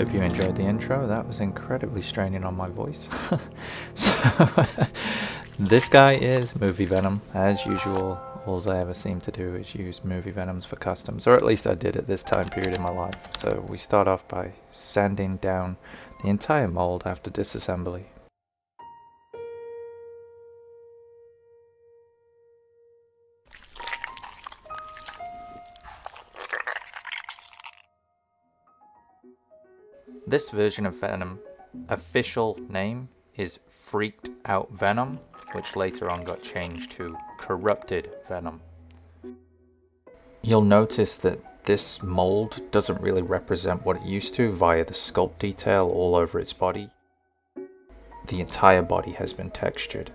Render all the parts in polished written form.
Hope you enjoyed the intro. That was incredibly straining on my voice. So, this guy is Movie Venom. As usual, all I ever seem to do is use Movie Venoms for customs, or at least I did at this time period in my life. So we start off by sanding down the entire mold after disassembly. This version of Venom, official name is Freaked Out Venom, which later on got changed to Corrupted Venom. You'll notice that this mold doesn't really represent what it used to via the sculpt detail all over its body. The entire body has been textured.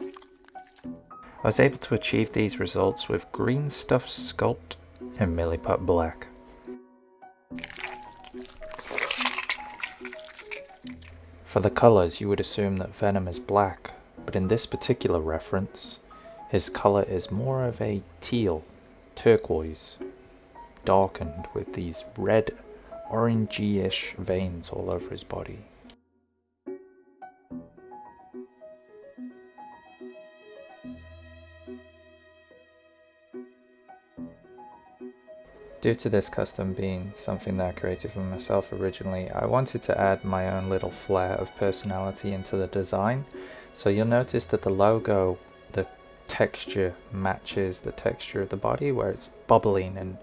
I was able to achieve these results with green stuff sculpt and milliput black. For the colours, you would assume that Venom is black, but in this particular reference, his colour is more of a teal, turquoise, darkened with these red, orangey-ish veins all over his body. Due to this custom being something that I created for myself originally, I wanted to add my own little flair of personality into the design. So you'll notice that the logo, the texture matches the texture of the body, where it's bubbling and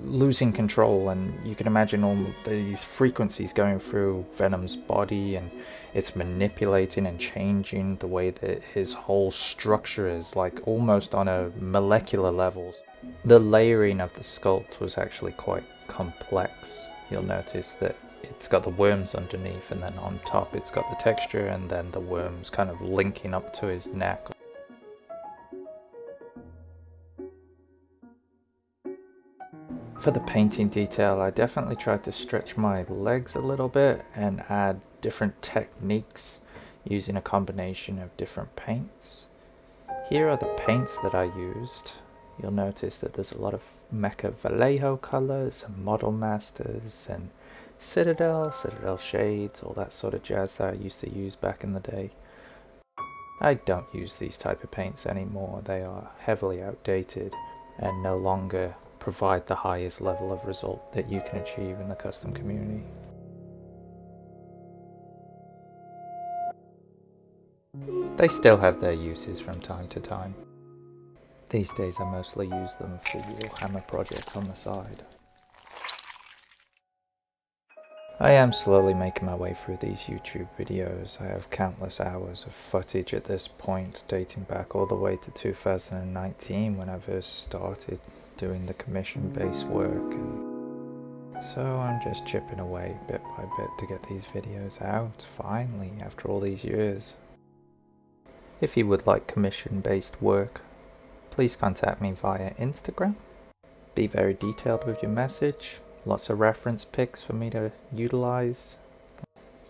losing control, and you can imagine all these frequencies going through Venom's body, and it's manipulating and changing the way that his whole structure is, like almost on a molecular level. The layering of the sculpt was actually quite complex. You'll notice that it's got the worms underneath, and then on top it's got the texture, and then the worms kind of linking up to his neck. For the painting detail, I definitely tried to stretch my legs a little bit and add different techniques using a combination of different paints. Here are the paints that I used. You'll notice that there's a lot of Mecha Vallejo colors and Model Masters and Citadel shades, all that sort of jazz that I used to use back in the day. I don't use these type of paints anymore. They are heavily outdated and no longer provide the highest level of result that you can achieve in the custom community. They still have their uses from time to time. These days I mostly use them for Warhammer projects on the side. I am slowly making my way through these YouTube videos. I have countless hours of footage at this point, dating back all the way to 2019 when I first started doing the commission-based work. And so I'm just chipping away bit by bit to get these videos out, finally, after all these years. If you would like commission-based work, please contact me via Instagram. Be very detailed with your message. Lots of reference pics for me to utilize.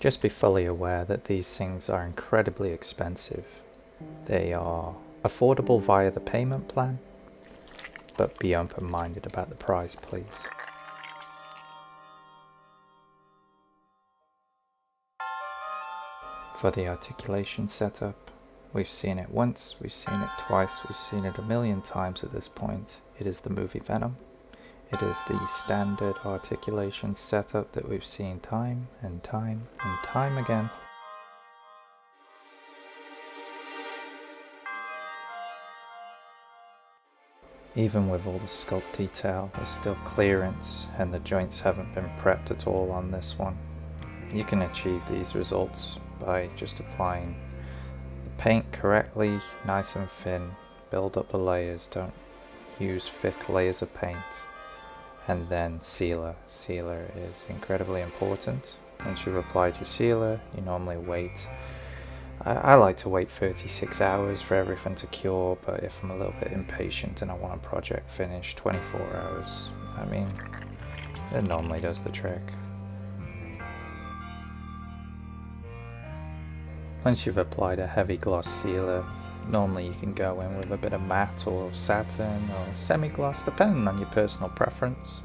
Just be fully aware that these things are incredibly expensive. They are affordable via the payment plan, but be open-minded about the price, please. For the articulation setup, we've seen it once, we've seen it twice, we've seen it a million times at this point. It is the movie Venom. It is the standard articulation setup that we've seen time and time and time again. Even with all the sculpt detail, there's still clearance and the joints haven't been prepped at all on this one. You can achieve these results by just applying the paint correctly, nice and thin. Build up the layers, don't use thick layers of paint. And then sealer. Sealer is incredibly important. Once you've applied your sealer, you normally wait. I like to wait 36 hours for everything to cure, but if I'm a little bit impatient and I want a project finished, 24 hours. I mean, it normally does the trick. Once you've applied a heavy gloss sealer, Normally you can go in with a bit of matte or satin or semi-gloss, depending on your personal preference,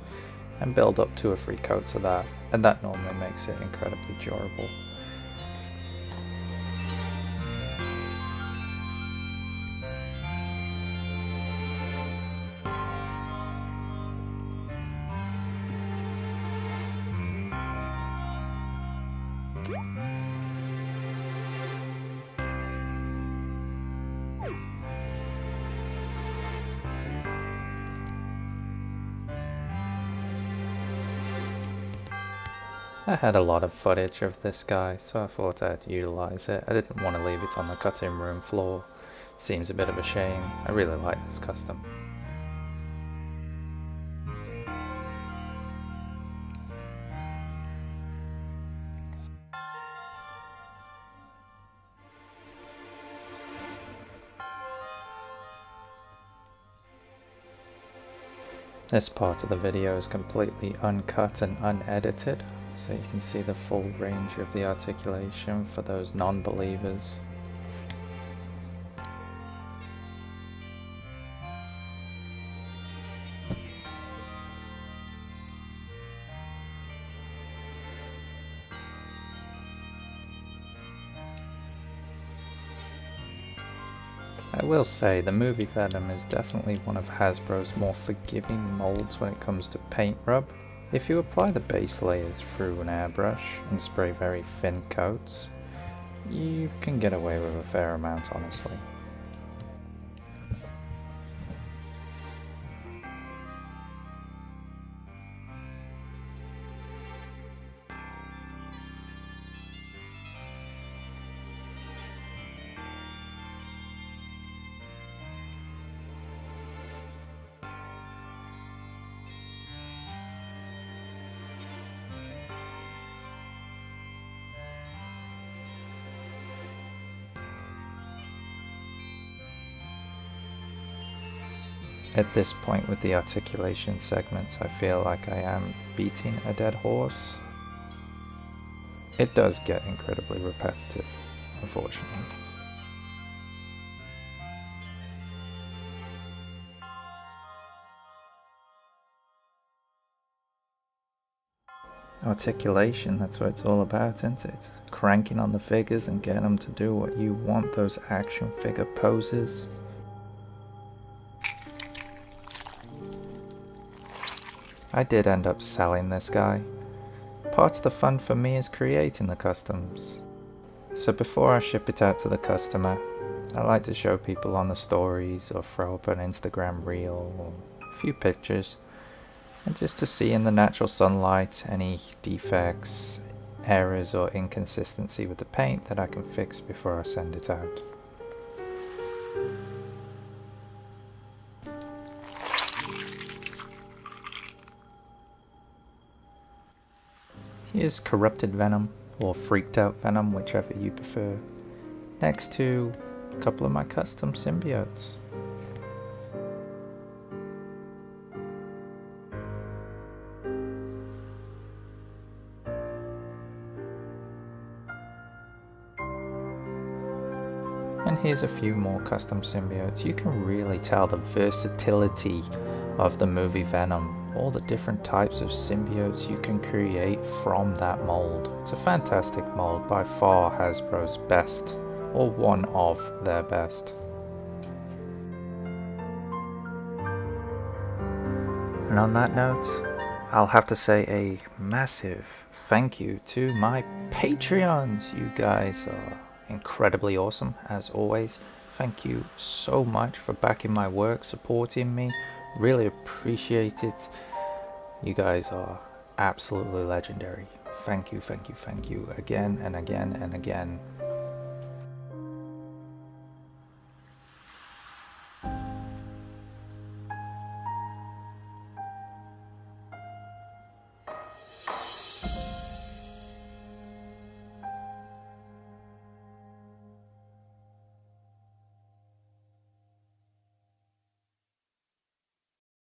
and build up 2 or 3 coats of that, and that normally makes it incredibly durable. I had a lot of footage of this guy, so I thought I'd utilize it. I didn't want to leave it on the cutting room floor. Seems a bit of a shame. I really like this custom. This part of the video is completely uncut and unedited, so you can see the full range of the articulation for those non-believers. I will say the movie Venom is definitely one of Hasbro's more forgiving molds when it comes to paint rub. If you apply the base layers through an airbrush and spray very thin coats, you can get away with a fair amount, honestly. At this point with the articulation segments, I feel like I am beating a dead horse. It does get incredibly repetitive, unfortunately. Articulation, that's what it's all about, isn't it? Cranking on the figures and getting them to do what you want, those action figure poses. I did end up selling this guy. Part of the fun for me is creating the customs. So before I ship it out to the customer, I like to show people on the stories or throw up an Instagram reel or a few pictures, and just to see in the natural sunlight any defects, errors or inconsistency with the paint that I can fix before I send it out. Here's Corrupted Venom, or Freaked Out Venom, whichever you prefer, next to a couple of my custom symbiotes. And here's a few more custom symbiotes. You can really tell the versatility of the movie Venom. All the different types of symbiotes you can create from that mold. It's a fantastic mold, by far Hasbro's best, or one of their best. And on that note, I'll have to say a massive thank you to my Patreons. You guys are incredibly awesome, as always. Thank you so much for backing my work, supporting me. Really appreciate it. You guys are absolutely legendary. Thank you, thank you, thank you again and again and again.